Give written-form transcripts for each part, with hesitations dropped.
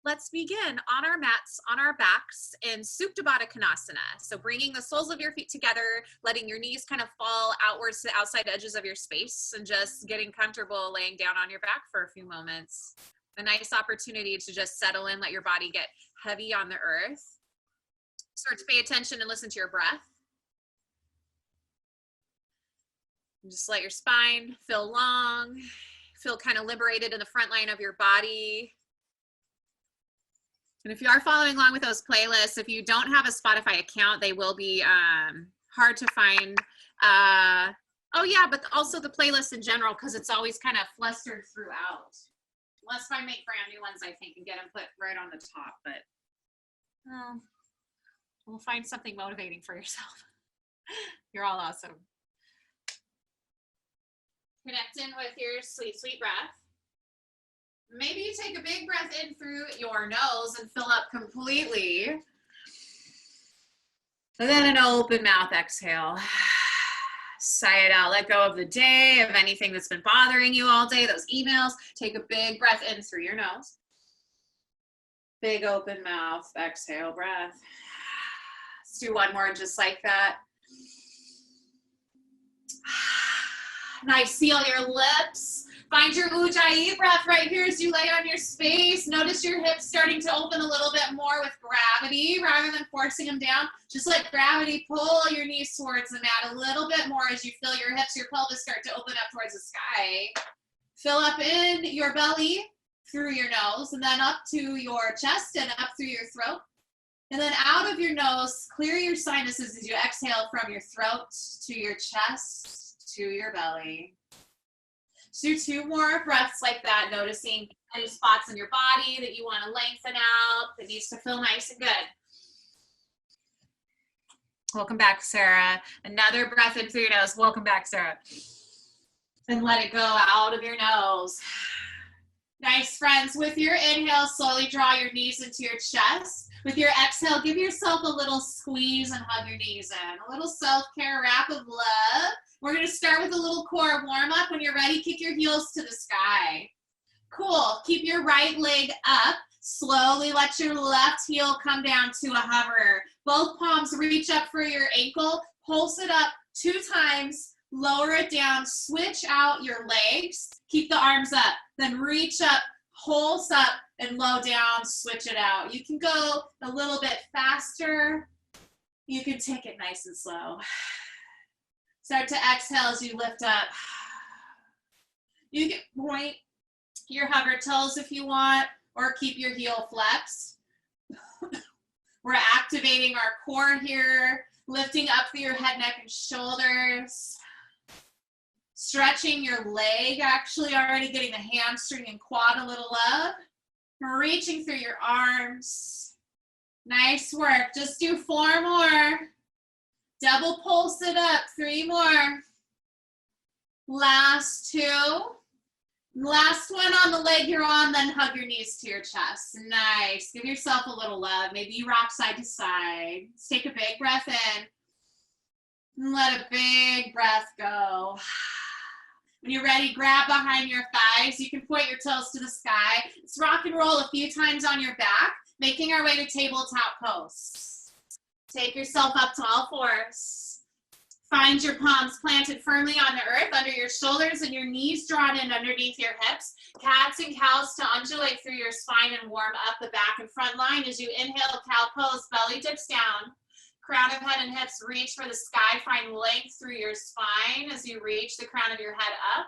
let's begin on our mats, on our backs in Supta Baddha Konasana. So bringing the soles of your feet together, letting your knees kind of fall outwards to the outside edges of your space, and just getting comfortable laying down on your back for a few moments. A nice opportunity to just settle in, let your body get heavy on the earth. Start to pay attention and listen to your breath. And just let your spine feel long, feel kind of liberated in the front line of your body. And if you are following along with those playlists, if you don't have a Spotify account, they will be hard to find. Oh yeah, but also the playlist in general, because it's always kind of flustered throughout. Unless I make brand new ones, I think, and get them put right on the top, but we'll find something motivating for yourself. You're all awesome. Connect in with your sweet, sweet breath. Maybe you take a big breath in through your nose and fill up completely. And then an open mouth exhale. Sigh it out. Let go of the day, of anything that's been bothering you all day, those emails. Take a big breath in through your nose. Big open mouth, exhale breath. Let's do one more just like that. Nice. Seal your lips. Find your Ujjayi breath right here as you lay on your space. Notice your hips starting to open a little bit more with gravity rather than forcing them down. Just let gravity pull your knees towards the mat a little bit more as you feel your hips, your pelvis start to open up towards the sky. Fill up in your belly through your nose and then up to your chest and up through your throat. And then out of your nose, clear your sinuses as you exhale from your throat to your chest to your belly. Do 2 more breaths like that, noticing any spots in your body that you want to lengthen out, that needs to feel nice and good. Welcome back, Sarah. Another breath in through your nose. Welcome back, Sarah. And let it go out of your nose. Nice, friends. With your inhale, slowly draw your knees into your chest. With your exhale, give yourself a little squeeze and hug your knees in. A little self-care wrap of love. We're going to start with a little core warm-up. When you're ready, kick your heels to the sky. Cool. Keep your right leg up. Slowly let your left heel come down to a hover. Both palms reach up for your ankle. Pulse it up 2 times. Lower it down. Switch out your legs. Keep the arms up. Then reach up, pulse up, and low down. Switch it out. You can go a little bit faster. You can take it nice and slow. Start to exhale as you lift up. You can point your hover toes if you want, or keep your heel flexed. We're activating our core here, lifting up through your head, neck, and shoulders. Stretching your leg, actually already getting the hamstring and quad a little up. Reaching through your arms. Nice work. Just do 4 more. Double pulse it up. 3 more. Last 2. Last one on the leg you're on, then hug your knees to your chest. Nice. Give yourself a little love. Maybe you rock side to side. Let's take a big breath in. And let a big breath go. When you're ready, grab behind your thighs. You can point your toes to the sky. Let's rock and roll a few times on your back, making our way to tabletop pose. Take yourself up to all 4s. Find your palms planted firmly on the earth under your shoulders and your knees drawn in underneath your hips. Cats and cows to undulate through your spine and warm up the back and front line. As you inhale, cow pose, belly dips down. Crown of head and hips reach for the sky. Find length through your spine as you reach the crown of your head up.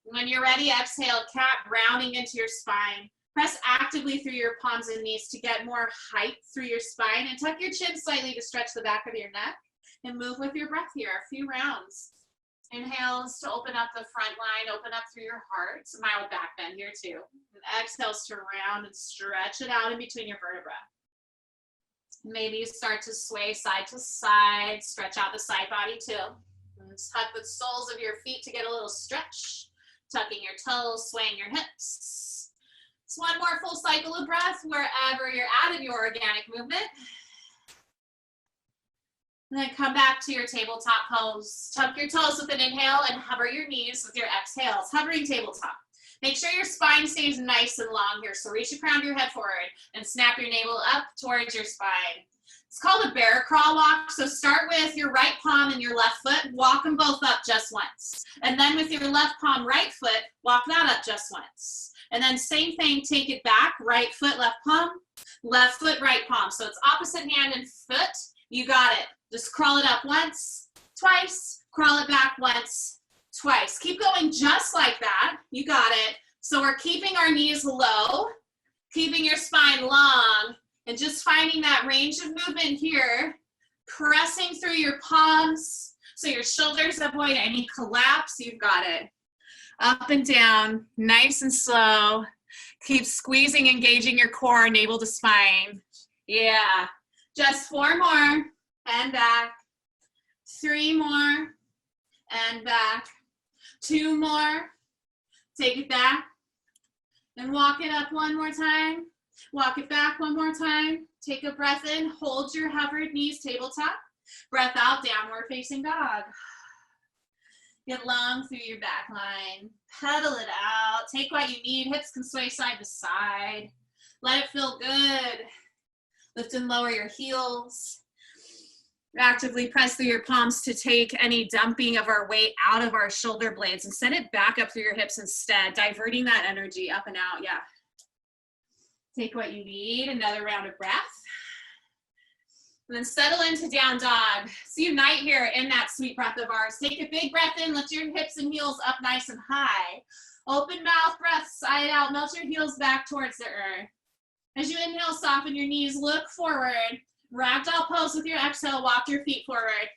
When you're ready, exhale, cat, rounding into your spine. Press actively through your palms and knees to get more height through your spine, and tuck your chin slightly to stretch the back of your neck. And move with your breath here, a few rounds. Inhales to open up the front line, open up through your heart. Some mild back bend here too. And exhales to round and stretch it out in between your vertebrae. Maybe start to sway side to side, stretch out the side body too. And tuck the soles of your feet to get a little stretch. Tucking your toes, swaying your hips. It's one more full cycle of breath wherever you're at in your organic movement. And then come back to your tabletop pose. Tuck your toes with an inhale and hover your knees with your exhales. Hovering tabletop. Make sure your spine stays nice and long here. So reach the crown of your head forward and snap your navel up towards your spine. It's called a bear crawl walk. So start with your right palm and your left foot. Walk them both up just once. And then with your left palm, right foot, walk that up just once. And then same thing, take it back. Right foot, left palm. Left foot, right palm. So it's opposite hand and foot. You got it. Just crawl it up once, twice. Crawl it back once, twice. Keep going just like that. You got it. So we're keeping our knees low, keeping your spine long, and just finding that range of movement here, pressing through your palms so your shoulders avoid any collapse. You've got it. Up and down, nice and slow. Keep squeezing, engaging your core, navel to spine. Yeah. Just 4 more and back. 3 more. And back. 2 more. Take it back. And walk it up one more time. Walk it back one more time. Take a breath in. Hold your hovered knees tabletop. Breath out, downward facing dog. Get long through your back line. Pedal it out. Take what you need. Hips can sway side to side. Let it feel good. Lift and lower your heels. Actively press through your palms to take any dumping of our weight out of our shoulder blades and send it back up through your hips instead, diverting that energy up and out. Yeah. Take what you need. Another round of breath. And then settle into down dog. So unite here in that sweet breath of ours. Take a big breath in. Lift your hips and heels up nice and high. Open mouth breath, side out. Melt your heels back towards the earth. As you inhale, soften your knees. Look forward. Ragdoll pose with your exhale, walk your feet forward.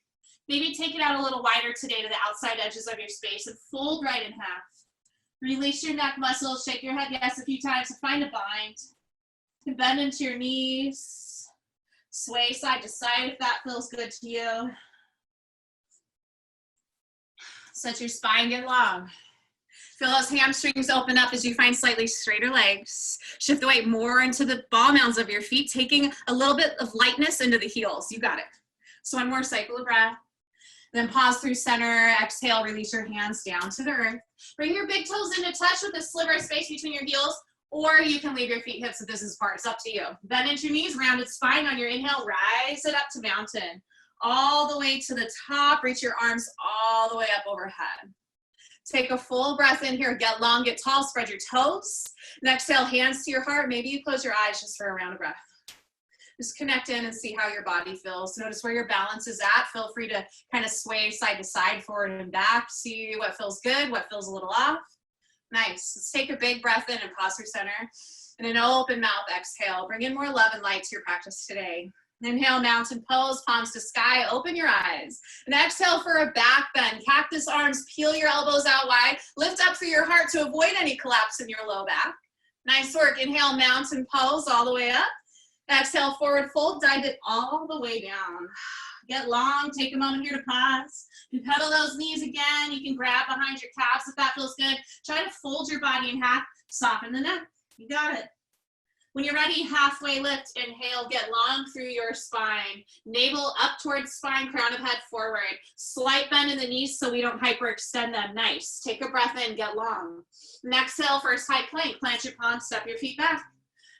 Maybe take it out a little wider today to the outside edges of your space and fold right in half. Release your neck muscles, shake your head yes a few times to find a bind. And bend into your knees. Sway side to side if that feels good to you. Let your spine get long. Feel those hamstrings open up as you find slightly straighter legs. Shift the weight more into the ball mounds of your feet, taking a little bit of lightness into the heels. You got it. So one more cycle of breath. Then pause through center. Exhale, release your hands down to the earth. Bring your big toes into touch with a sliver of space between your heels, or you can leave your feet hips if this is part. It's up to you. Bend into your knees, rounded spine on your inhale. Rise it up to mountain. All the way to the top. Reach your arms all the way up overhead. Take a full breath in here. Get long, get tall, spread your toes. And exhale, hands to your heart. Maybe you close your eyes just for a round of breath. Just connect in and see how your body feels. Notice where your balance is at. Feel free to kind of sway side to side, forward and back. See what feels good, what feels a little off. Nice. Let's take a big breath in and pause through center. And an open mouth exhale. Bring in more love and light to your practice today. Inhale, mountain pose, palms to sky, open your eyes. And exhale for a back bend. Cactus arms, peel your elbows out wide. Lift up through your heart to avoid any collapse in your low back. Nice work. Inhale, mountain pose all the way up. Exhale, forward fold, dive it all the way down. Get long, take a moment here to pause. You pedal those knees again. You can grab behind your calves if that feels good. Try to fold your body in half, soften the neck. You got it. When you're ready, halfway lift, inhale, get long through your spine. Navel up towards spine, crown of head forward. Slight bend in the knees so we don't hyperextend them. Nice. Take a breath in, get long. And exhale, first high plank. Plant your palms, step your feet back.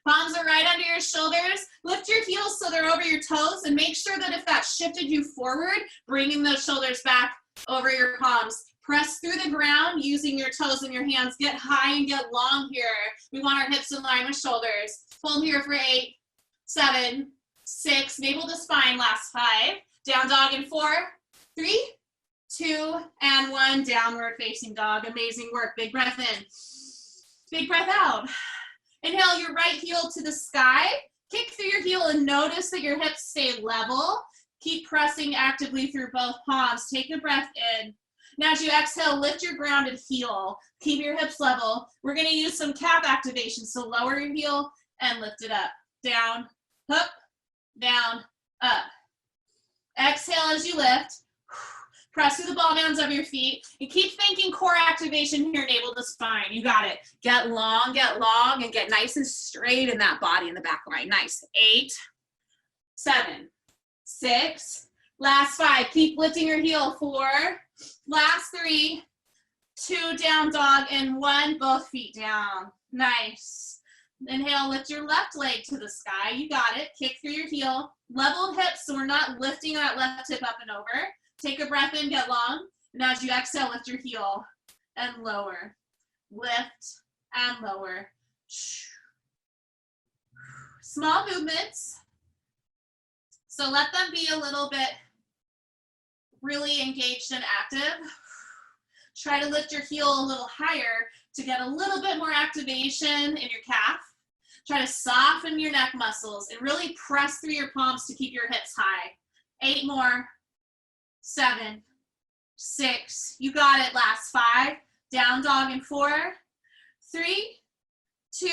Palms are right under your shoulders. Lift your heels so they're over your toes, and make sure that if that shifted you forward, bringing those shoulders back over your palms. Press through the ground using your toes and your hands. Get high and get long here. We want our hips in line with shoulders. Hold here for 8, 7, 6. Navel to spine, last 5. Down dog in 4, 3, 2, and 1. Downward facing dog. Amazing work. Big breath in. Big breath out. Inhale your right heel to the sky. Kick through your heel and notice that your hips stay level. Keep pressing actively through both palms. Take a breath in. Now as you exhale, lift your grounded heel. Keep your hips level. We're going to use some calf activation. So lower your heel and lift it up. Down, up, down, up. Exhale as you lift. Press through the ball mounds of your feet. And keep thinking core activation here, navel to spine. You got it. Get long, and get nice and straight in that body in the back line. Nice. 8, 7, 6. Last 5. Keep lifting your heel. 4. Last 3, 2 down dog, and 1, both feet down. Nice. Inhale, lift your left leg to the sky. You got it. Kick through your heel. Level hips, so we're not lifting that left hip up and over. Take a breath in, get long. And as you exhale, lift your heel and lower. Lift and lower. Small movements. So let them be a little bit really engaged and active. Try to lift your heel a little higher to get a little bit more activation in your calf. Try to soften your neck muscles and really press through your palms to keep your hips high. 8 more. 7, 6. You got it. Last 5. Down dog in 4, 3, 2,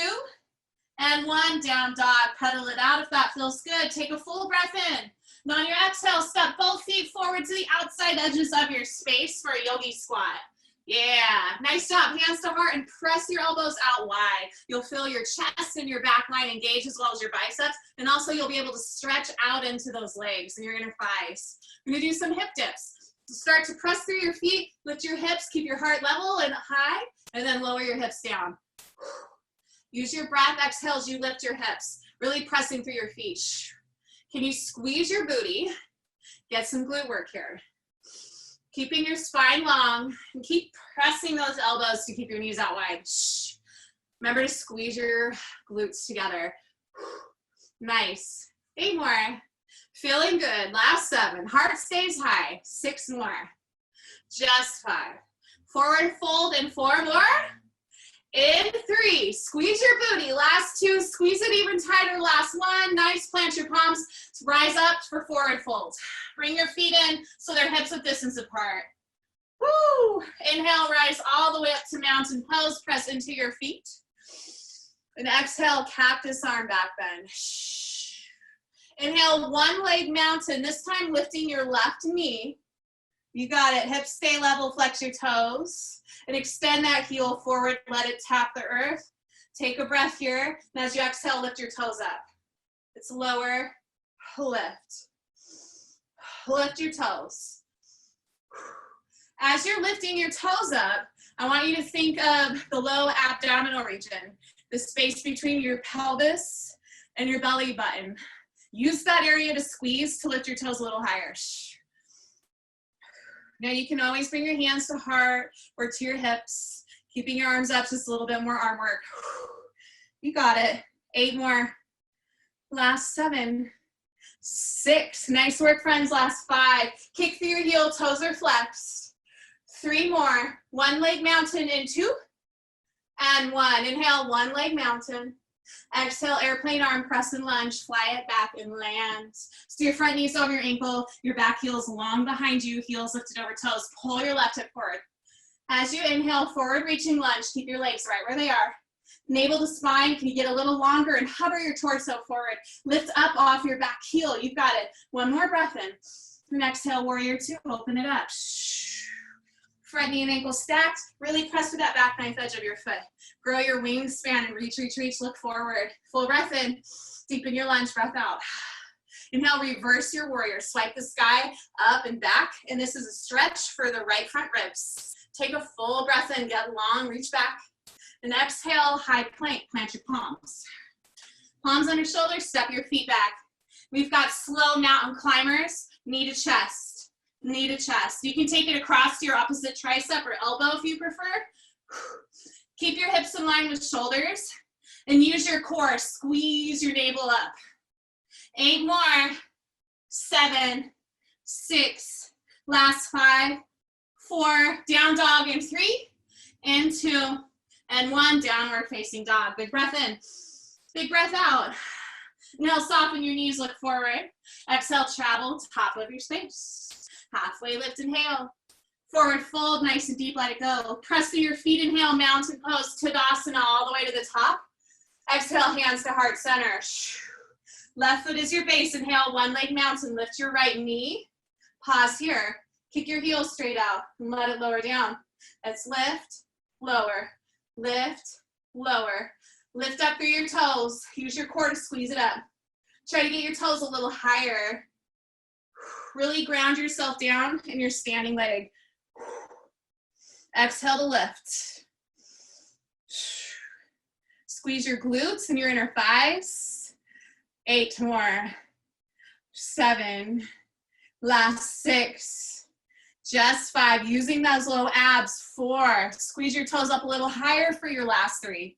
and 1. Down dog. Pedal it out if that feels good. Take a full breath in. And on your exhale, step both feet forward to the outside edges of your space for a Yogi Squat. Yeah, nice job. Hands to heart and press your elbows out wide. You'll feel your chest and your back line engage as well as your biceps. And also you'll be able to stretch out into those legs and your inner thighs. We're gonna do some hip dips. So start to press through your feet, lift your hips, keep your heart level and high, and then lower your hips down. Use your breath, exhale as you lift your hips, really pressing through your feet. Can you squeeze your booty? Get some glute work here. Keeping your spine long and keep pressing those elbows to keep your knees out wide. Remember to squeeze your glutes together. Nice. 8 more. Feeling good. Last 7. Heart stays high. 6 more. Just 5. Forward fold and 4 more. In 3, squeeze your booty. Last 2, squeeze it even tighter. Last 1, nice, plant your palms. Rise up for forward fold. Bring your feet in so they're hips width distance apart. Woo! Inhale, rise all the way up to mountain pose. Press into your feet. And exhale, cactus arm back bend. Inhale, 1 leg mountain. This time lifting your left knee. You got it. Hips stay level, flex your toes. And extend that heel forward, let it tap the earth. Take a breath here, and as you exhale, lift your toes up. It's lower, lift. Lift your toes. As you're lifting your toes up, I want you to think of the low abdominal region, the space between your pelvis and your belly button. Use that area to squeeze to lift your toes a little higher. Now you can always bring your hands to heart or to your hips, keeping your arms up, just a little bit more arm work. You got it. 8 more. Last 7, 6. Nice work, friends. Last 5. Kick through your heel, toes are flexed. 3 more. 1 leg mountain in 2 and 1. Inhale, 1 leg mountain. Exhale, airplane arm, press and lunge, fly it back and land. So your front knees over your ankle, your back heels long behind you, heels lifted over toes. Pull your left hip forward. As you inhale, forward reaching lunge, keep your legs right where they are. Navel to spine, can you get a little longer and hover your torso forward. Lift up off your back heel, you've got it. 1 more breath in. And exhale, warrior 2, open it up. Front knee and ankle stacked. Really press with that back knife edge of your foot. Grow your wingspan and reach, reach, reach. Look forward. Full breath in. Deepen your lunge, breath out. Inhale, reverse your warrior. Swipe the sky up and back. And this is a stretch for the right front ribs. Take a full breath in. Get long, reach back. And exhale, high plank. Plant your palms. Palms under shoulders. Step your feet back. We've got slow mountain climbers. Knee to chest. Knee to chest. You can take it across to your opposite tricep or elbow if you prefer. Keep your hips in line with shoulders and use your core. Squeeze your navel up. 8 more. 7, 6. Last 5, 4. Down dog in 3 and 2 and 1. Downward facing dog. Big breath in. Big breath out. Inhale, soften your knees, look forward. Exhale, travel top of your space. Halfway lift, inhale. Forward fold, nice and deep, let it go. Press through your feet, inhale, mountain pose, Skandasana, all the way to the top. Exhale, hands to heart center. Left foot is your base, inhale, 1 leg mountain, lift your right knee. Pause here, kick your heels straight out and let it lower down. Let's lift, lower, lift, lower. Lift up through your toes, use your core to squeeze it up. Try to get your toes a little higher. Really ground yourself down in your standing leg. Exhale to lift. Squeeze your glutes and your inner thighs. 8 more. 7. Last 6. Just 5. Using those low abs. 4. Squeeze your toes up a little higher for your last 3.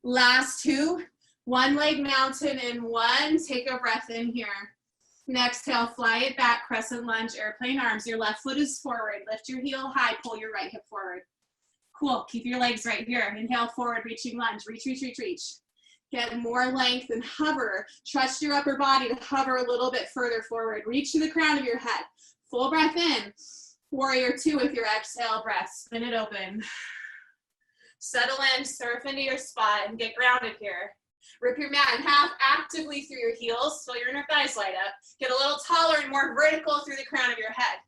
Last 2. One leg mountain in 1. Take a breath in here. And exhale, fly it back, crescent lunge, airplane arms. Your left foot is forward. Lift your heel high, pull your right hip forward. Cool, keep your legs right here. Inhale, forward, reaching lunge. Reach, reach, reach, reach. Get more length and hover. Trust your upper body to hover a little bit further forward. Reach to the crown of your head. Full breath in. Warrior 2 with your exhale breath. Spin it open. Settle in, surf into your spot, and get grounded here. Rip your mat in half actively through your heels so your inner thighs light up. Get a little taller and more vertical through the crown of your head.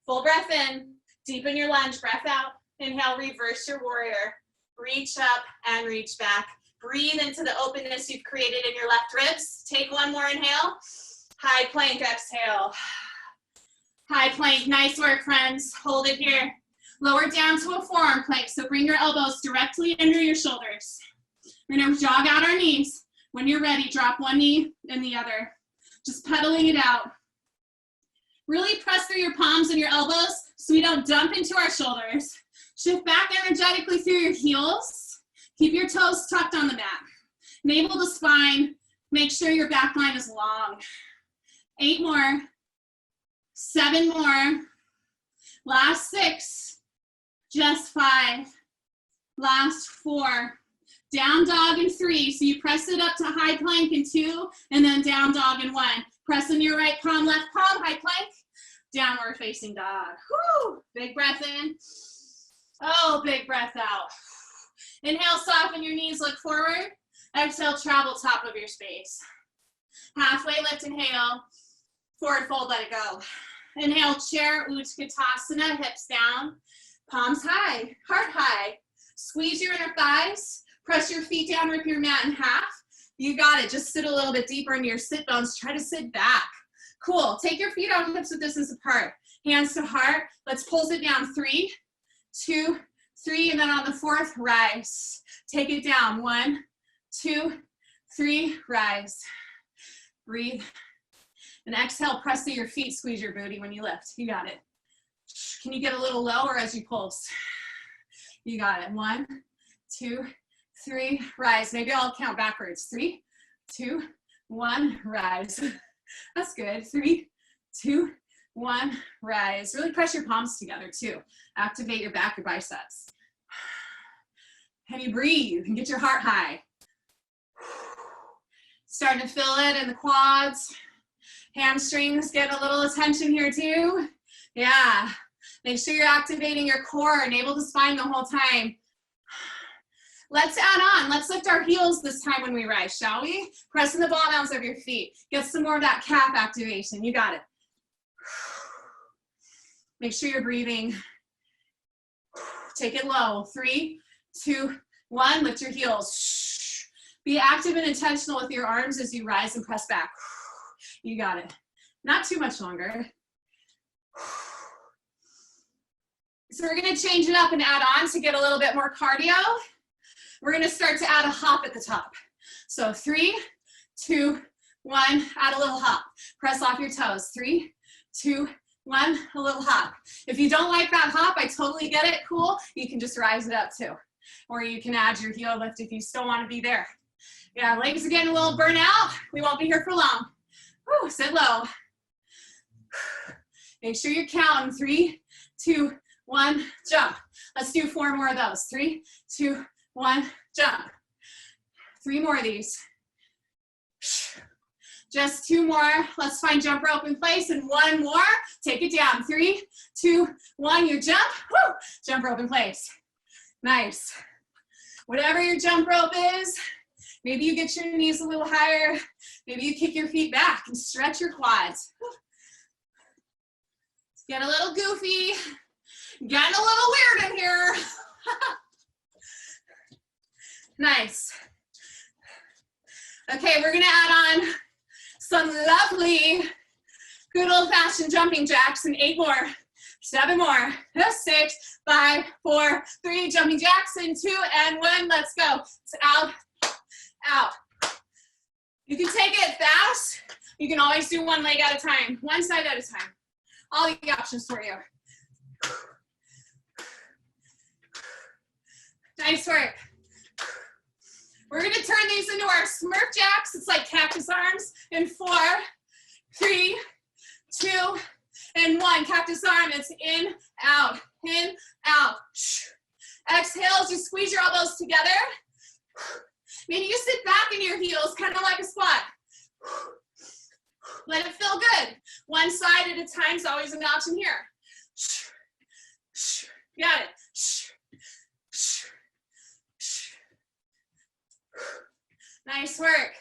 Full breath in. Deepen your lunge. Breath out. Inhale, reverse your warrior. Reach up and reach back. Breathe into the openness you've created in your left ribs. Take one more inhale. High plank, exhale. High plank, nice work, friends. Hold it here. Lower down to a forearm plank, so bring your elbows directly under your shoulders. We're gonna jog out our knees. When you're ready, drop one knee and the other. Just pedaling it out. Really press through your palms and your elbows so we don't dump into our shoulders. Shift back energetically through your heels. Keep your toes tucked on the mat. Navel to spine. Make sure your back line is long. 8 more. 7 more. Last 6. Just 5. Last 4. Down dog in 3. So you press it up to high plank in 2, and then down dog in 1. Press in your right palm, left palm, high plank. Downward facing dog. Woo! Big breath in. Oh, big breath out. Inhale, soften your knees, look forward. Exhale, travel top of your space. Halfway lift, inhale. Forward fold, let it go. Inhale, chair, Utkatasana, hips down. Palms high, heart high. Squeeze your inner thighs. Press your feet down, rip your mat in half. You got it. Just sit a little bit deeper into your sit bones. Try to sit back. Cool. Take your feet out, hips width distance apart. Hands to heart. Let's pulse it down. 3, 2, 3, and then on the 4th, rise. Take it down. 1, 2, 3, rise. Breathe. And exhale, press through your feet, squeeze your booty when you lift. You got it. Can you get a little lower as you pulse? You got it. 1, 2, 3, rise. Maybe I'll count backwards. 3, 2, 1, rise. That's good. 3, 2, 1, rise. Really press your palms together too. Activate your back, your biceps. And you breathe and get your heart high. Starting to feel it in the quads. Hamstrings get a little attention here too. Yeah. Make sure you're activating your core, navel to spine the whole time. Let's add on. Let's lift our heels this time when we rise, shall we? Press in the ball mounds of your feet. Get some more of that calf activation. You got it. Make sure you're breathing. Take it low. 3, 2, 1. Lift your heels. Be active and intentional with your arms as you rise and press back. You got it. Not too much longer. So we're going to change it up and add on to get a little bit more cardio. We're going to start to add a hop at the top. So 3, 2, 1, add a little hop. Press off your toes. 3, 2, 1, a little hop. If you don't like that hop, I totally get it. Cool. You can just rise it up too. Or you can add your heel lift if you still want to be there. Yeah, legs are getting a little burnt out. We won't be here for long. Woo, sit low. Make sure you're counting. 3, 2, 1, jump. Let's do 4 more of those. 3, 2, 1, jump. 3 more of these. Just 2 more. Let's find jump rope in place, and 1 more. Take it down. 3, 2, 1, you jump. Woo! Jump rope in place. Nice. Whatever your jump rope is, maybe you get your knees a little higher. Maybe you kick your feet back and stretch your quads. Get a little goofy. Getting a little weird in here. Nice. Okay, we're gonna add on some lovely, good old-fashioned jumping jacks, and 8 more. 7 more. 6, 5, 4, 3, jumping jacks in 2 and 1. Let's go. It's out, out. You can take it fast. You can always do one leg at a time, one side at a time. All the options for you. Nice work. We're gonna turn these into our Smurf Jacks. It's like cactus arms in 4, 3, 2, and 1. Cactus arm, it's in, out, in, out. Exhale, just squeeze your elbows together. Maybe you sit back in your heels, kind of like a squat. Let it feel good. One side at a time is always an option here. Got it. Nice work.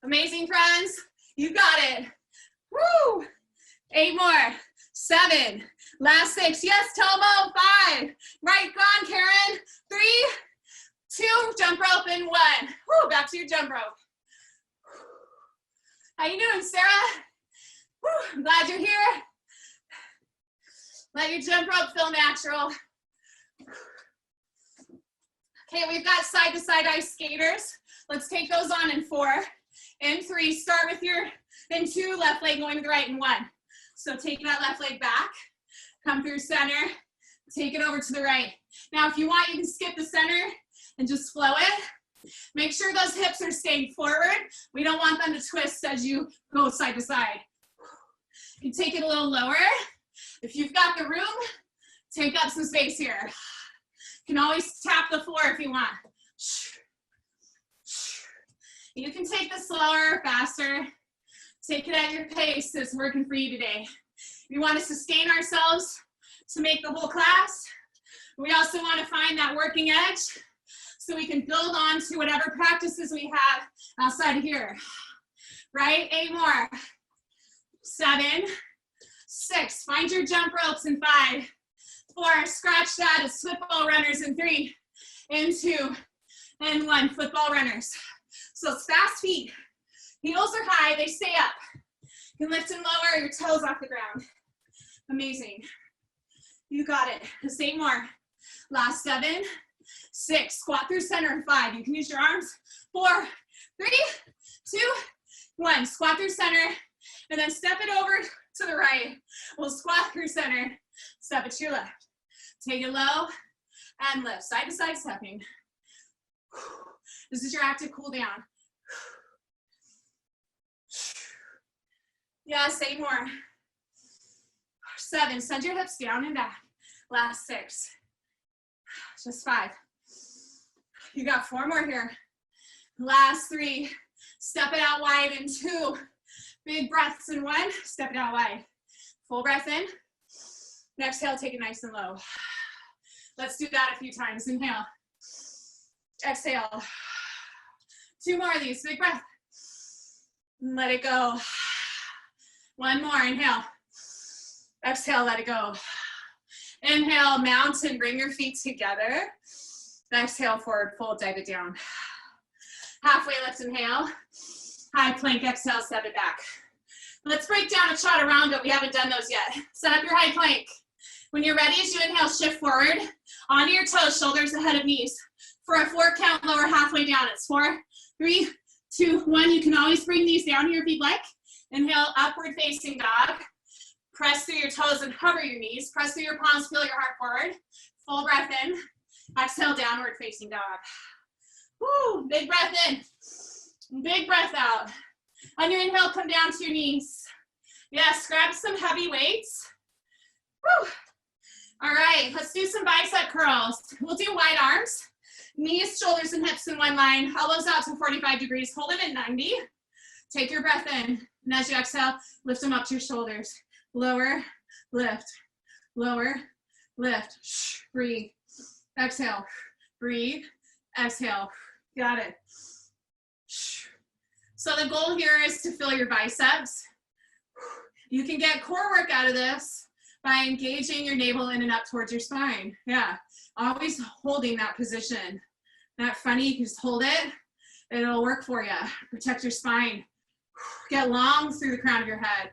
Amazing, friends. You got it. Woo! 8 more. 7. Last 6. Yes, Tomo. 5. Right gone, Karen. 3, 2. Jump rope in 1. Woo! Back to your jump rope. How you doing, Sarah? Woo! I'm glad you're here. Let your jump rope feel natural. Okay, we've got side-to-side ice skaters. Let's take those on in 4 and 3. Start with your, in 2, left leg going to the right in 1. So take that left leg back, come through center, take it over to the right. Now, if you want, you can skip the center and just flow it. Make sure those hips are staying forward. We don't want them to twist as you go side to side. You take it a little lower. If you've got the room, take up some space here. You can always tap the floor if you want. You can take this slower, faster. Take it at your pace. It's working for you today. We want to sustain ourselves to make the whole class. We also want to find that working edge so we can build on to whatever practices we have outside of here. Right? 8 more. 7, 6. Find your jump ropes in 5, 4. Scratch that. It's football runners in 3, and 2, and 1. Football runners. So it's fast feet. Heels are high. They stay up. You can lift and lower your toes off the ground. Amazing. You got it. Just 8 more. Last 7, 6. Squat through center in 5. You can use your arms. 4, 3, 2, 1. Squat through center, and then step it over to the right. We'll squat through center. Step it to your left. Take it low and lift. Side to side stepping. This is your active cool down. Yes, 8 more. 7. Send your hips down and back. Last 6. Just 5. You got 4 more here. Last 3. Step it out wide in 2. Big breaths in 1. Step it out wide. Full breath in. And exhale, take it nice and low. Let's do that a few times. Inhale. Exhale. 2 more of these. Big breath. Let it go. 1 more. Inhale. Exhale, let it go. Inhale, mountain. Bring your feet together. Exhale, forward fold, dive it down. Halfway lift, inhale. High plank, exhale, step it back. Let's break down a chaturanga. We haven't done those yet. Set up your high plank. When you're ready, as you inhale, shift forward. Onto your toes, shoulders ahead of knees. For a 4 count, lower halfway down. It's 4, 3, 2, 1. You can always bring these down here if you'd like. Inhale, upward facing dog. Press through your toes and hover your knees. Press through your palms, feel your heart forward. Full breath in. Exhale, downward facing dog. Woo, big breath in. Big breath out. On your inhale, come down to your knees. Yes, grab some heavy weights. Woo. All right, let's do some bicep curls. We'll do wide arms. Knees, shoulders, and hips in one line. Elbows out to 45 degrees. Hold it at 90. Take your breath in. And as you exhale, lift them up to your shoulders. Lower, lift, lower, lift. Shh, breathe. Exhale, breathe, exhale. Got it. Shh. So the goal here is to fill your biceps. You can get core work out of this by engaging your navel in and up towards your spine. Yeah, always holding that position. Not funny, you can just hold it. It'll work for you. Protect your spine. Get long through the crown of your head.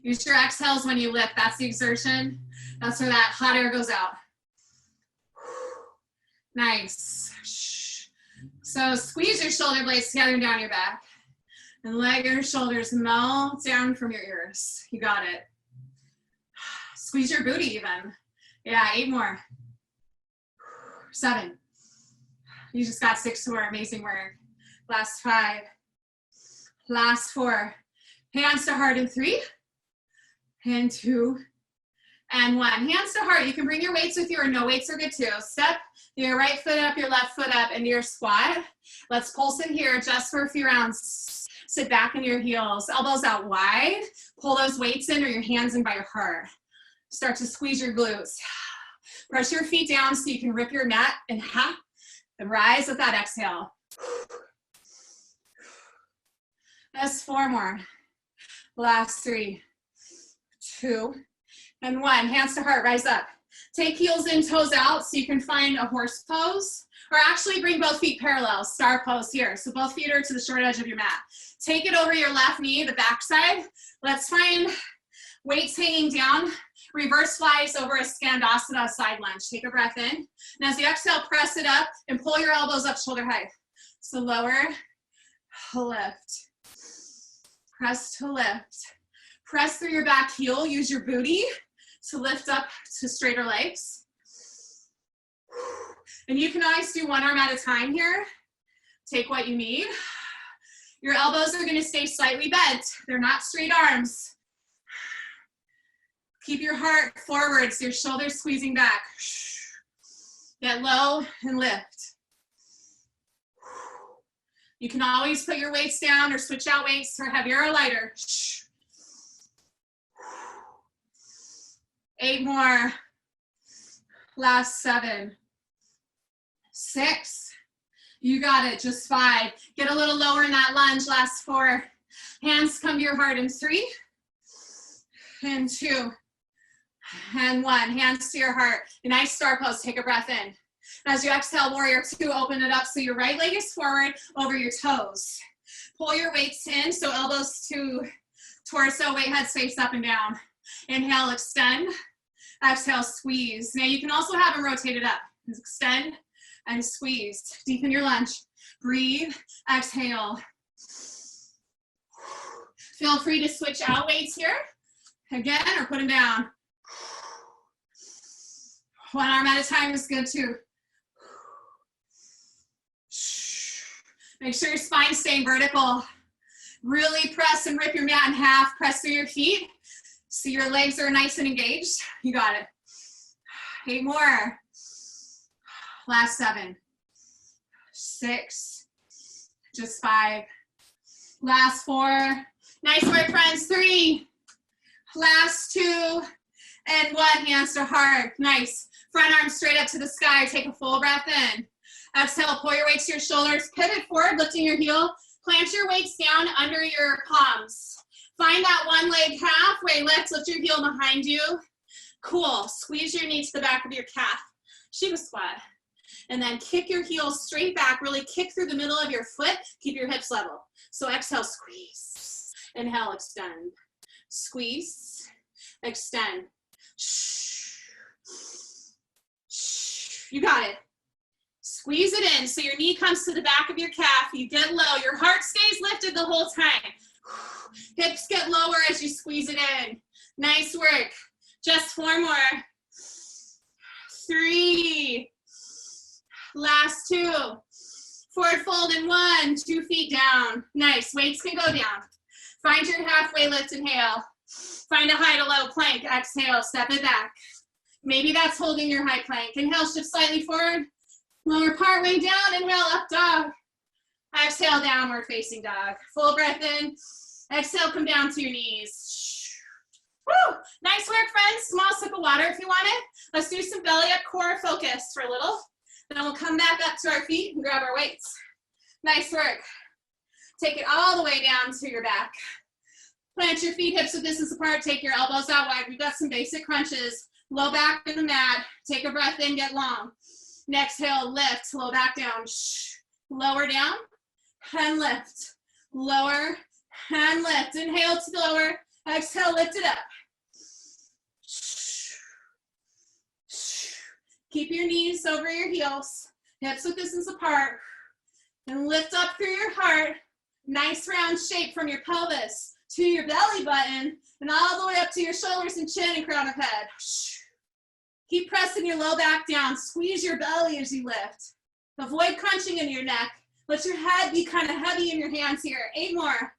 Use your exhales when you lift. That's the exertion. That's where that hot air goes out. Nice. So squeeze your shoulder blades together and down your back. And let your shoulders melt down from your ears. You got it. Squeeze your booty even. Yeah, 8 more. 7. You just got 6 more. Amazing work. Last 5. Last 4. Hands to heart in 3. And 2. And 1. Hands to heart. You can bring your weights with you or no weights are good too. Step your right foot up, your left foot up into your squat. Let's pulse in here just for a few rounds. Sit back in your heels, elbows out wide. Pull those weights in or your hands in by your heart. Start to squeeze your glutes. Press your feet down so you can rip your mat in half and rise with that exhale. That's 4 more. Last 3, 2, and 1. Hands to heart, rise up. Take heels in, toes out so you can find a horse pose, or actually bring both feet parallel, star pose here. So both feet are to the short edge of your mat. Take it over your left knee, the back side. Let's find weights hanging down. Reverse flies over a Skandasana side lunge. Take a breath in. And as you exhale, press it up and pull your elbows up shoulder height. So lower, lift. Press to lift. Press through your back heel. Use your booty to lift up to straighter legs. And you can always do 1 arm at a time here. Take what you need. Your elbows are going to stay slightly bent. They're not straight arms. Keep your heart forward so your shoulders squeezing back. Get low and lift. You can always put your weights down or switch out weights for heavier or lighter. 8 more. Last 7. 6. You got it. Just 5. Get a little lower in that lunge. Last 4. Hands come to your heart in 3. And 2. And 1. Hands to your heart. A nice star pose. Take a breath in. As you exhale, warrior 2, open it up so your right leg is forward over your toes. Pull your weights in, so elbows to torso, weight heads face up and down. Inhale, extend. Exhale, squeeze. Now you can also have them rotated up. Extend and squeeze. Deepen your lunge. Breathe, exhale. Feel free to switch out weights here. Again, or put them down. 1 arm at a time is good too. Make sure your spine's staying vertical. Really press and rip your mat in half. Press through your feet so your legs are nice and engaged. You got it. 8 more. Last 7. 6. Just 5. Last 4. Nice work, friends. 3. Last 2. And 1. Hands to heart. Nice. Front arm straight up to the sky. Take a full breath in. Exhale, pull your weights to your shoulders. Pivot forward, lifting your heel. Plant your weights down under your palms. Find that one leg halfway lift. Lift your heel behind you. Cool. Squeeze your knee to the back of your calf. Shiva squat. And then kick your heels straight back. Really kick through the middle of your foot. Keep your hips level. So exhale, squeeze. Inhale, extend. Squeeze. Extend. You got it. Squeeze it in so your knee comes to the back of your calf. You get low. Your heart stays lifted the whole time. Hips get lower as you squeeze it in. Nice work. Just 4 more. 3. Last 2. Forward fold in 1. 2 feet down. Nice. Weights can go down. Find your halfway lift. Inhale. Find a high to low plank. Exhale. Step it back. Maybe that's holding your high plank. Inhale. Shift slightly forward. Lower part way down. Inhale. Up dog. Exhale. Downward facing dog. Full breath in. Exhale. Come down to your knees. Woo! Nice work, friends. Small sip of water if you want it. Let's do some belly up core focus for a little. Then we'll come back up to our feet and grab our weights. Nice work. Take it all the way down to your back. Plant your feet hips width distance apart. Take your elbows out wide. We've got some basic crunches. Low back in the mat. Take a breath in, get long. Exhale, lift, low back down. Lower down and lift. Lower and lift. Inhale to lower. Exhale, lift it up. Keep your knees over your heels, hips width distance apart, and lift up through your heart. Nice round shape from your pelvis to your belly button, and all the way up to your shoulders and chin and crown of head. Keep pressing your low back down. Squeeze your belly as you lift. Avoid crunching in your neck. Let your head be kind of heavy in your hands here. 8 more.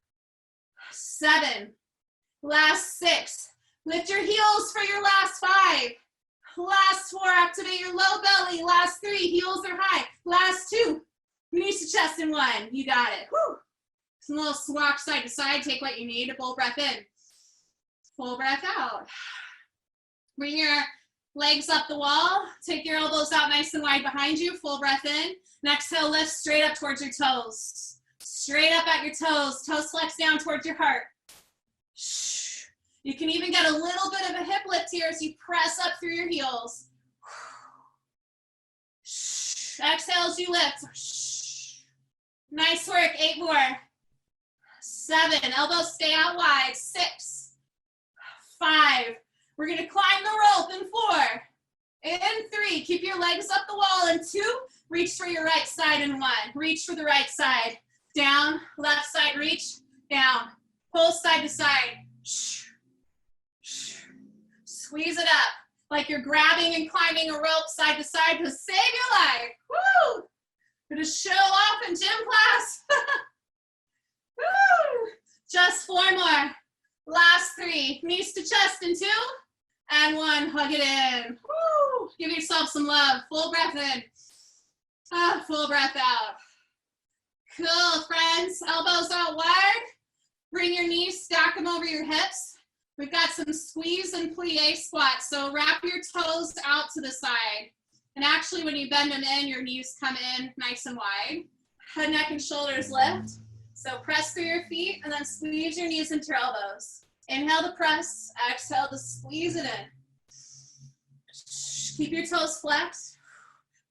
7. Last 6. Lift your heels for your last 5. Last 4, activate your low belly. Last 3, heels are high. Last 2, knees to chest in 1. You got it. Whew. Some little swap side to side. Take what you need. A full breath in. Full breath out. Bring your legs up the wall. Take your elbows out nice and wide behind you. Full breath in. And exhale, lift straight up towards your toes. Straight up at your toes. Toes flex down towards your heart. You can even get a little bit of a hip lift here as you press up through your heels. Exhale as you lift. Nice work. 8 more. 7. Elbows stay out wide. 6. 5. We're going to climb the rope in 4. In 3. Keep your legs up the wall. In 2. Reach for your right side in 1. Reach for the right side. Down. Left side. Reach. Down. Pull side to side. Squeeze it up like you're grabbing and climbing a rope side to side to save your life. Woo! Gonna show off in gym class. Woo! Just 4 more. Last 3. Knees to chest in 2. And 1. Hug it in. Woo! Give yourself some love. Full breath in. Full breath out. Cool, friends. Elbows out wide. Bring your knees, stack them over your hips. We've got some squeeze and plie squats. So wrap your toes out to the side. And actually when you bend them in, your knees come in nice and wide. Head, neck, and shoulders lift. So press through your feet and then squeeze your knees into your elbows. Inhale to press, exhale to squeeze it in. Keep your toes flexed.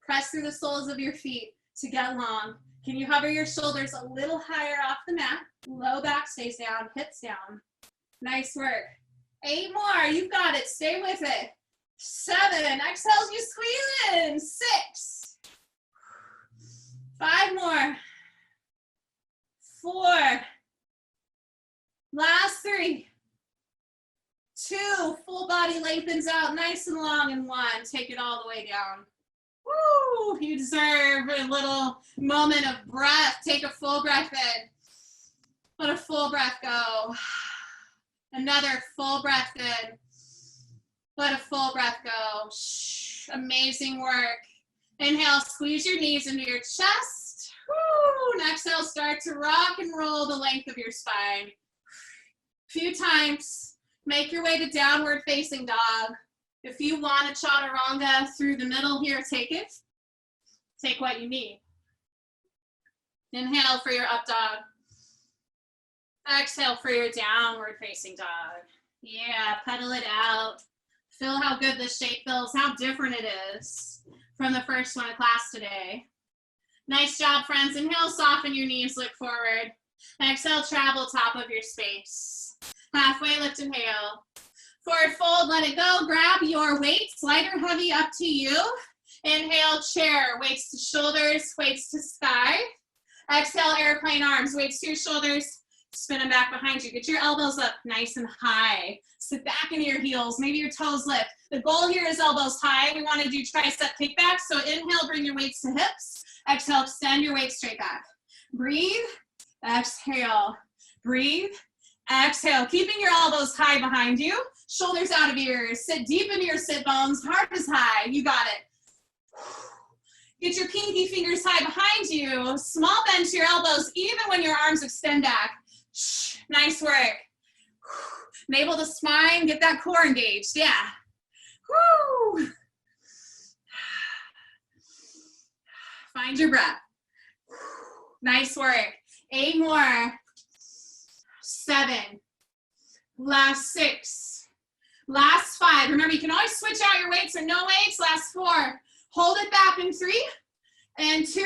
Press through the soles of your feet to get long. Can you hover your shoulders a little higher off the mat? Low back stays down, hips down. Nice work. 8 more, you've got it, stay with it. 7, exhale as you squeeze in. 6. 5 more. 4. Last 3. 2, full body lengthens out nice and long in 1. Take it all the way down. Woo! You deserve a little moment of breath. Take a full breath in. Let a full breath go. Another full breath in. Let a full breath go. Amazing work. Inhale, squeeze your knees into your chest. Woo! And exhale, start to rock and roll the length of your spine. A few times. Make your way to downward facing dog. If you want a chaturanga through the middle here, take it. Take what you need. Inhale for your up dog. Exhale for your downward facing dog. Yeah, pedal it out. Feel how good this shape feels, how different it is from the first one in class today. Nice job, friends. Inhale, soften your knees, look forward. Exhale, travel top of your space. Halfway lift, inhale. Forward fold, let it go. Grab your weights, light or heavy, up to you. Inhale, chair, weights to shoulders, weights to sky. Exhale, airplane arms, weights to your shoulders. Spin them back behind you. Get your elbows up nice and high. Sit back into your heels. Maybe your toes lift. The goal here is elbows high. We want to do tricep kickbacks. So inhale, bring your weights to hips. Exhale, extend your weight straight back. Breathe. Exhale. Breathe. Exhale. Keeping your elbows high behind you. Shoulders out of ears. Sit deep into your sit bones. Heart is high. You got it. Get your pinky fingers high behind you. Small bend to your elbows even when your arms extend back. Nice work. Navel to spine, get that core engaged. Yeah. Woo. Find your breath. Nice work. 8 more. 7. Last 6. Last 5. Remember, you can always switch out your weights or no weights. Last 4. Hold it back in 3 and 2.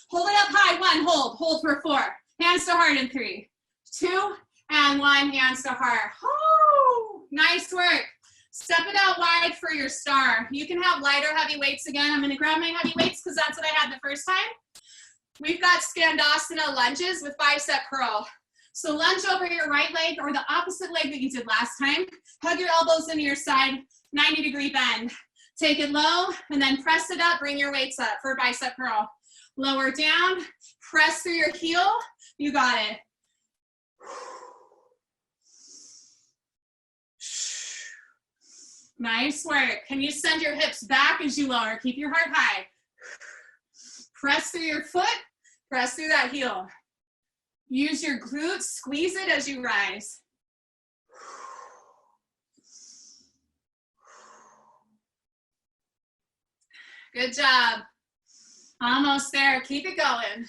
Hold it up high. 1. Hold for 4. Hands to heart in 3. 2 And one, hands to heart. Woo! Nice work. Step it out wide for your star. You can have lighter heavy weights again. I'm gonna grab my heavy weights because that's what I had the first time. We've got Skandasana lunges with bicep curl. So lunge over your right leg or the opposite leg that you did last time. Hug your elbows into your side, 90-degree bend. Take it low and then press it up, bring your weights up for bicep curl. Lower down, press through your heel, you got it. Nice work. Can you send your hips back as you lower? Keep your heart high. Press through your foot, press through that heel. Use your glutes, squeeze it as you rise. Good job. Almost there, keep it going.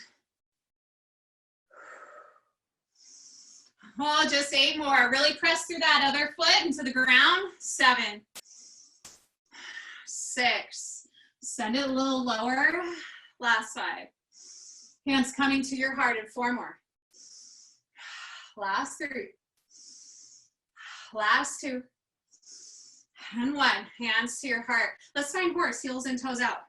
Oh, just 8 more. Really press through that other foot into the ground. 7, 6, send it a little lower. Last 5. Hands coming to your heart in 4 more. Last 3. Last 2. And 1. Hands to your heart. Let's find horse, heels and toes out.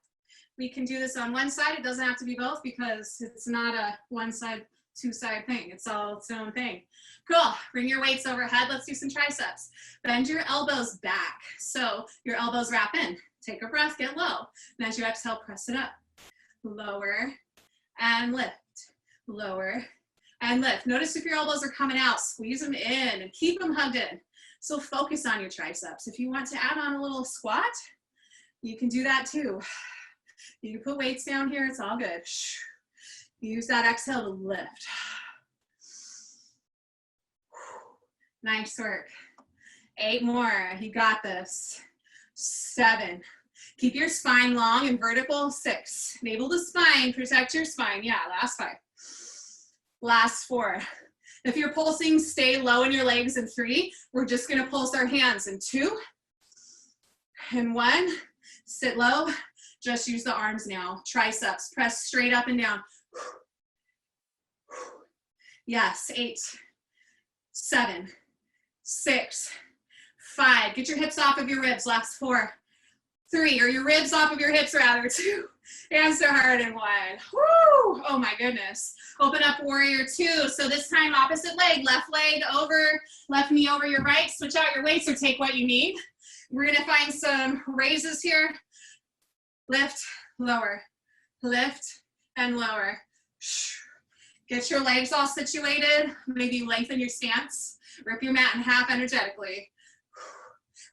We can do this on one side. It doesn't have to be both because it's not a one side, two side thing. It's all its own thing. Cool. Bring your weights overhead. Let's do some triceps. Bend your elbows back. So your elbows wrap in. Take a breath, get low. And as you exhale, press it up. Lower and lift. Lower and lift. Notice if your elbows are coming out, squeeze them in and keep them hugged in. So focus on your triceps. If you want to add on a little squat, you can do that too. You can put weights down here, it's all good. Use that exhale to lift. Nice work. 8 more, you got this. 7. Keep your spine long and vertical. 6. Navel to spine, protect your spine. Yeah, last 5. Last 4. If you're pulsing, stay low in your legs in 3. We're just gonna pulse our hands in 2. And 1, sit low. Just use the arms now. Triceps, press straight up and down. Yes, 8, 7, 6, 5. Get your hips off of your ribs. Last 4, 3, or your ribs off of your hips rather. 2, hands to heart and 1. Woo! Oh my goodness. Open up warrior 2. So this time opposite leg over, left knee over your right. Switch out your weights or take what you need. We're gonna find some raises here. Lift, lower, lift, and lower. Get your legs all situated. Maybe lengthen your stance. Rip your mat in half energetically.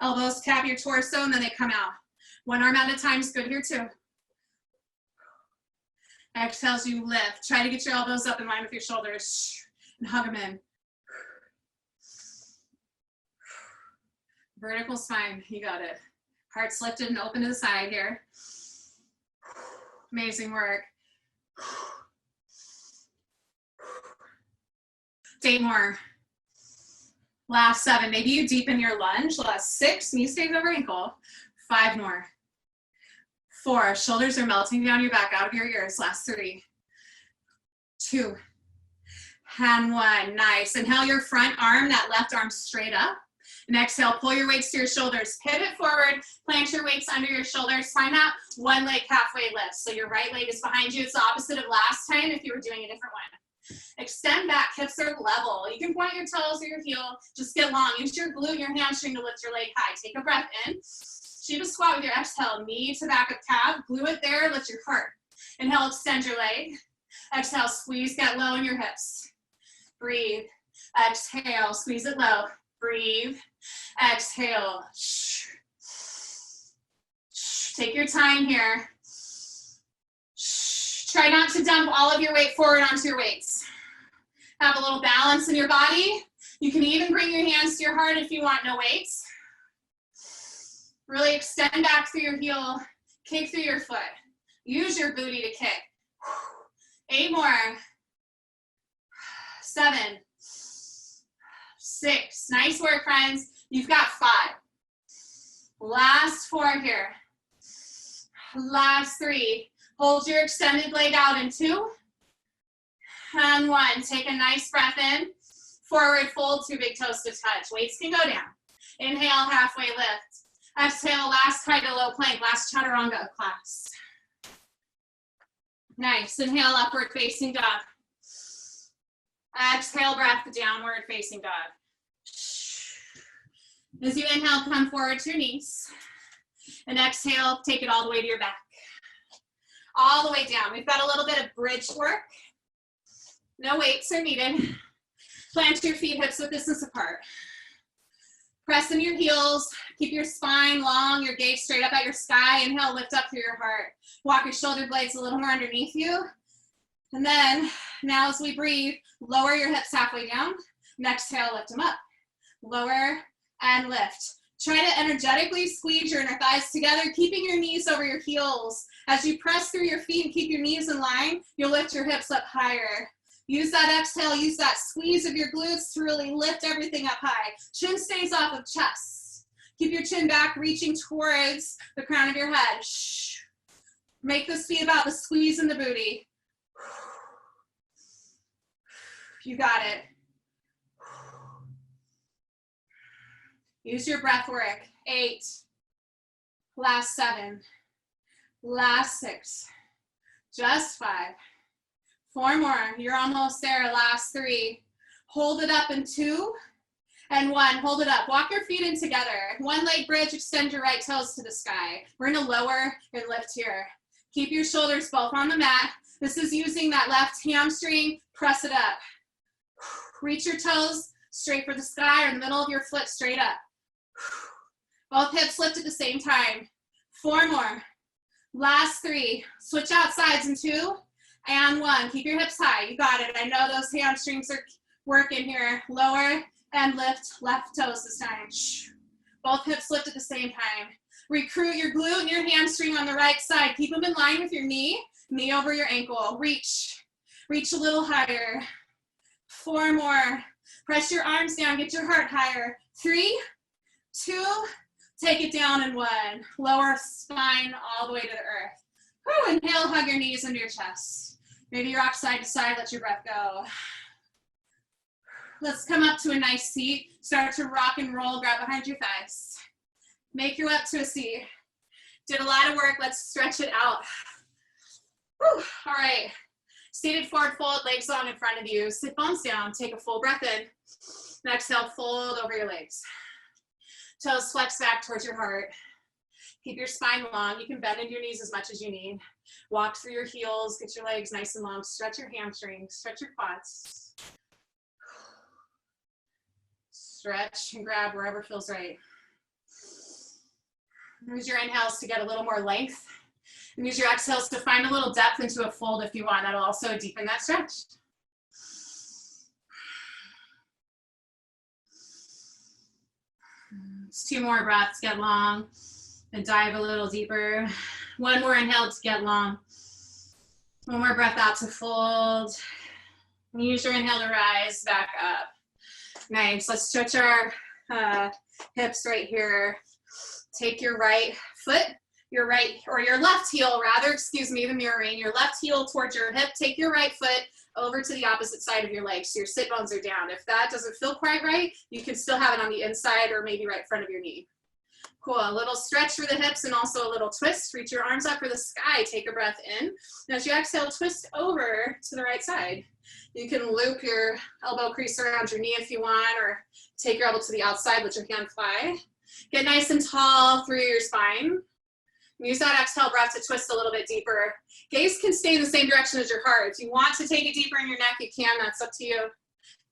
Elbows tap your torso and then they come out. 1 arm at a time is good here too. Exhale as you lift. Try to get your elbows up in line with your shoulders and hug them in. Vertical spine, you got it. Heart's lifted and open to the side here. Amazing work. 8 more. Last 7. Maybe you deepen your lunge. Last 6. Knee stays over ankle. 5 more. 4. Shoulders are melting down your back out of your ears. Last 3. 2. And 1. Nice. Inhale your front arm, that left arm straight up. And exhale, pull your weights to your shoulders. Pivot forward, plant your weights under your shoulders. Find that one leg halfway lift. So your right leg is behind you. It's the opposite of last time if you were doing a different one. Extend back, hips are level. You can point your toes or your heel. Just get long. Use your glute, your hamstring to lift your leg high. Take a breath in. Shiva squat with your exhale. Knee to back of calf. Glue it there, lift your heart. Inhale, extend your leg. Exhale, squeeze, get low in your hips. Breathe. Exhale, squeeze it low. Breathe. Exhale. Take your time here. Try not to dump all of your weight forward onto your weights. Have a little balance in your body. You can even bring your hands to your heart if you want no weights. Really extend back through your heel. Kick through your foot. Use your booty to kick. 8 more. 7. 6. Nice work, friends. You've got 5. Last 4 here. Last 3. Hold your extended leg out in 2. And 1. Take a nice breath in. Forward fold, 2 big toes to touch. Weights can go down. Inhale, halfway lift. Exhale, last high to low plank, last chaturanga of class. Nice. Inhale, upward facing dog. Exhale, breath, downward facing dog. As you inhale, come forward to your knees. And exhale, take it all the way to your back. All the way down. We've got a little bit of bridge work. No weights are needed. Plant your feet hips width distance apart. Press in your heels. Keep your spine long, your gaze straight up at your sky. Inhale, lift up through your heart. Walk your shoulder blades a little more underneath you. And then, now as we breathe, lower your hips halfway down. And exhale, lift them up. Lower and lift. Try to energetically squeeze your inner thighs together, keeping your knees over your heels. As you press through your feet and keep your knees in line, you'll lift your hips up higher. Use that exhale, use that squeeze of your glutes to really lift everything up high. Chin stays off of chest. Keep your chin back, reaching towards the crown of your head. Shh. Make this be about the squeeze in the booty. You got it. Use your breath work. 8. Last 7. Last 6. Just 5. 4 more. You're almost there. Last 3. Hold it up in 2 and 1. Hold it up. Walk your feet in together. 1 leg bridge. Extend your right toes to the sky. We're going to lower and lift here. Keep your shoulders both on the mat. This is using that left hamstring. Press it up. Reach your toes straight for the sky or the middle of your foot straight up. Both hips lift at the same time. 4 more. Last 3. Switch out sides in 2 and 1. Keep your hips high. You got it. I know those hamstrings are working here. Lower and lift left toes this time. Both hips lift at the same time. Recruit your glute and your hamstring on the right side. Keep them in line with your knee over your ankle. Reach a little higher. 4 more. Press your arms down. Get your heart higher. 3, 2, take it down in 1. Lower spine all the way to the earth. Whew, inhale, hug your knees into your chest. Maybe rock side to side, let your breath go. Let's come up to a nice seat. Start to rock and roll, grab behind your thighs. Make your way up to a seat. Did a lot of work, let's stretch it out. Whew. All right, seated forward fold, legs long in front of you. Sit bones down, take a full breath in. And exhale, fold over your legs. Toes flex back towards your heart. Keep your spine long. You can bend into your knees as much as you need. Walk through your heels. Get your legs nice and long. Stretch your hamstrings. Stretch your quads. Stretch and grab wherever feels right. Use your inhales to get a little more length. And use your exhales to find a little depth into a fold if you want. That'll also deepen that stretch. Just 2 more breaths, get long, and dive a little deeper. 1 more inhale to get long. 1 more breath out to fold. And use your inhale to rise back up. Nice, let's stretch our hips right here. Take your right foot, your left heel rather, excuse me, the mirroring, your left heel towards your hip. Take your right foot over to the opposite side of your leg, so your sit bones are down. If that doesn't feel quite right, you can still have it on the inside or maybe right in front of your knee. Cool, a little stretch for the hips and also a little twist. Reach your arms up for the sky, take a breath in. And as you exhale, twist over to the right side. You can loop your elbow crease around your knee if you want, or take your elbow to the outside, let your hand fly. Get nice and tall through your spine. Use that exhale breath to twist a little bit deeper. Gaze can stay in the same direction as your heart. If you want to take it deeper in your neck, you can. That's up to you.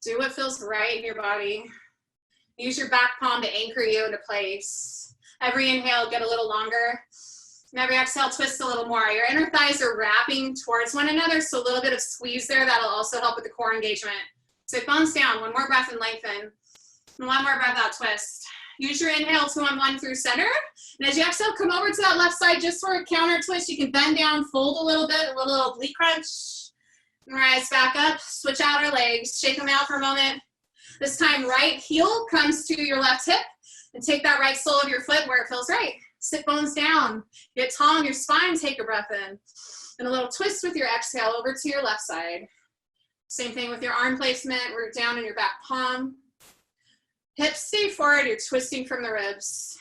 Do what feels right in your body. Use your back palm to anchor you into place. Every inhale, get a little longer. And every exhale, twist a little more. Your inner thighs are wrapping towards one another, so a little bit of squeeze there. That'll also help with the core engagement. Sit bones down. 1 more breath and lengthen. And 1 more breath out, twist. Use your inhale to unwind through center. And as you exhale, come over to that left side just for a counter twist. You can bend down, fold a little bit, a little oblique crunch. And rise back up, switch out our legs, shake them out for a moment. This time, right heel comes to your left hip. And take that right sole of your foot where it feels right. Sit bones down. Get tall in your spine, take a breath in. And a little twist with your exhale over to your left side. Same thing with your arm placement. We're down in your back palm. Hips stay forward. You're twisting from the ribs.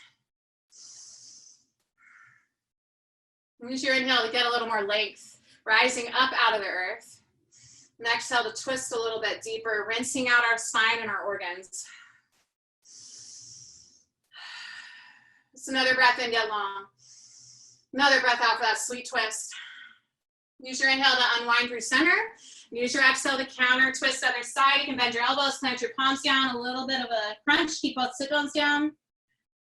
Use your inhale to get a little more length, rising up out of the earth. And exhale to twist a little bit deeper, rinsing out our spine and our organs. Just another breath in, get long. Another breath out for that sweet twist. Use your inhale to unwind through center. Use your exhale to counter, twist other side. You can bend your elbows, plant your palms down, a little bit of a crunch. Keep both sit bones down.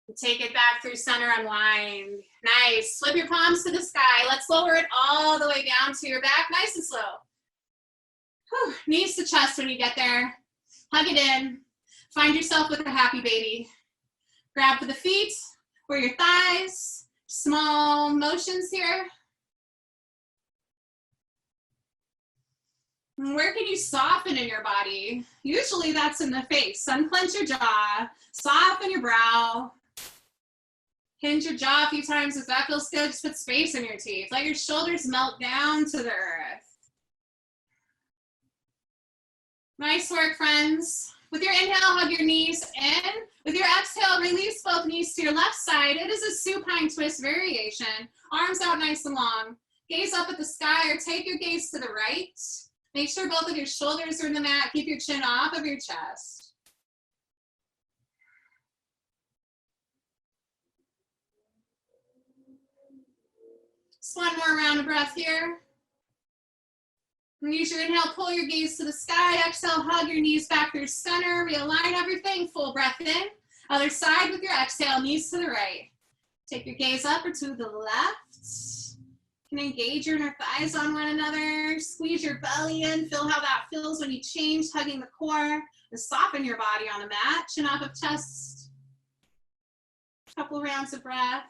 And take it back through center, unwind. Nice. Flip your palms to the sky. Let's lower it all the way down to your back, nice and slow. Whew. Knees to chest when you get there. Hug it in. Find yourself with a happy baby. Grab for the feet or your thighs. Small motions here. Where can you soften in your body? Usually that's in the face. Unclench your jaw, soften your brow. Hinge your jaw a few times if that feels good. Just put space in your teeth. Let your shoulders melt down to the earth. Nice work, friends. With your inhale, hug your knees in. With your exhale, release both knees to your left side. It is a supine twist variation. Arms out nice and long. Gaze up at the sky or take your gaze to the right. Make sure both of your shoulders are in the mat. Keep your chin off of your chest. Just one more round of breath here. And use your inhale, pull your gaze to the sky. Exhale, hug your knees back through center. Realign everything. Full breath in. Other side with your exhale, knees to the right. Take your gaze up or to the left. You can engage your inner thighs on one another. Squeeze your belly in. Feel how that feels when you change, hugging the core. And soften your body on the mat. Chin off of chest. Couple rounds of breath.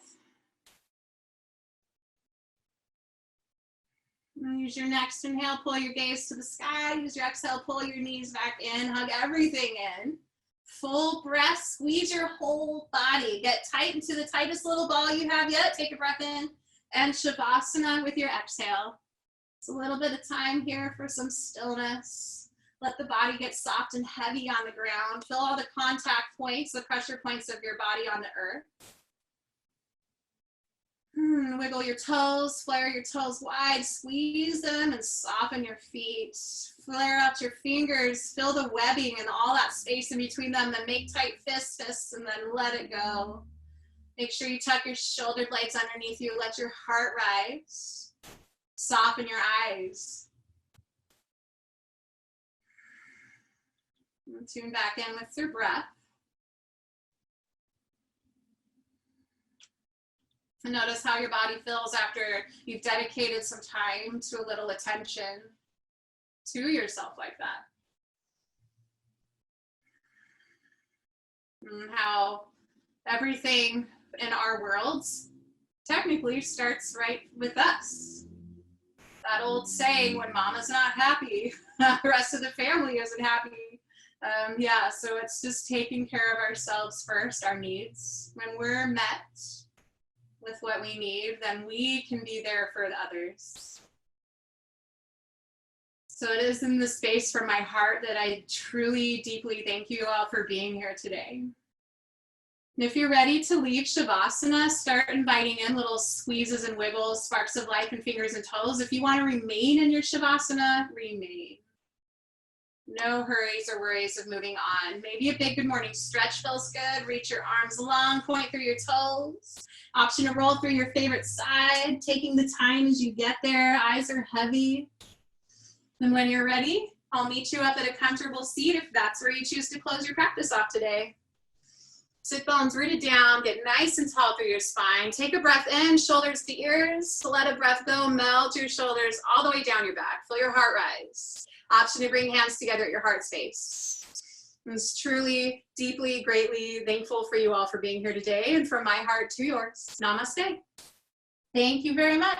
And use your next inhale, pull your gaze to the sky. Use your exhale, pull your knees back in. Hug everything in. Full breath, squeeze your whole body. Get tight into the tightest little ball you have yet. Take a breath in. And Shavasana with your exhale. It's a little bit of time here for some stillness. Let the body get soft and heavy on the ground. Feel all the contact points, the pressure points of your body on the earth. Wiggle your toes, flare your toes wide, squeeze them and soften your feet. Flare out your fingers, feel the webbing and all that space in between them, then make tight fists and then let it go. Make sure you tuck your shoulder blades underneath you, let your heart rise. Soften your eyes. And tune back in with your breath. And notice how your body feels after you've dedicated some time to a little attention to yourself like that. And how everything in our worlds technically starts right with us. That old saying, when mama's not happy, the rest of the family isn't happy. Yeah, so it's just taking care of ourselves first, our needs. When we're met with what we need, then we can be there for the others. So it is in the space from my heart that I truly, deeply thank you all for being here today. And if you're ready to leave Shavasana, start inviting in little squeezes and wiggles, sparks of life in fingers and toes. If you want to remain in your Shavasana, remain. No hurries or worries of moving on. Maybe a big good morning stretch feels good. Reach your arms long, point through your toes. Option to roll through your favorite side, taking the time as you get there. Eyes are heavy. And when you're ready, I'll meet you up at a comfortable seat if that's where you choose to close your practice off today. Sit bones rooted down, get nice and tall through your spine. Take a breath in, shoulders to ears. Let a breath go, melt your shoulders all the way down your back. Feel your heart rise. Option to bring hands together at your heart space. I was truly, deeply, greatly thankful for you all for being here today, and from my heart to yours. Namaste. Thank you very much.